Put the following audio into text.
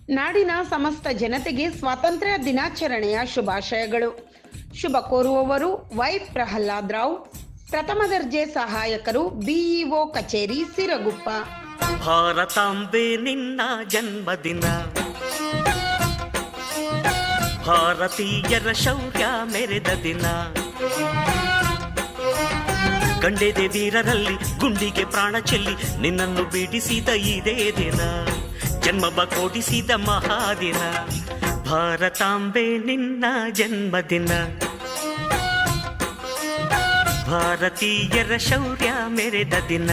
ನಾಡಿನ ಸಮಸ್ತ ಜನತೆಗೆ ಸ್ವಾತಂತ್ರ್ಯ ದಿನಾಚರಣೆಯ ಶುಭಾಶಯಗಳು. ಶುಭ ಕೋರುವವರು ವೈ ಪ್ರಹ್ಲಾದ್ ರಾವ್, ಪ್ರಥಮ ದರ್ಜೆ ಸಹಾಯಕರು, ಬಿಇಒ ಕಚೇರಿ, ಸಿರಗುಪ್ಪ. ಭಾರತಾಂಬೆ ನಿನ್ನ ಜನ್ಮದಿನ, ಭಾರತೀಯರ ಶೌರ್ಯ ಮೆರೆದ ದಿನ, ಗಂಡೆದೆ ವೀರರಲ್ಲಿ ಗುಂಡಿಗೆ ಪ್ರಾಣ ಚೆಲ್ಲಿ ನಿನ್ನನ್ನು ಬಿಡಿಸಿದ ಇದೇ ದಿನ, ಜನ್ಮ ಕೊಡಿಸಿದ ಮಹಾದಿನ. ಭಾರತಾಂಬೆ ನಿನ್ನ ಜನ್ಮದಿನ, ಭಾರತೀಯರ ಶೌರ್ಯ ಮೆರೆದ ದಿನ.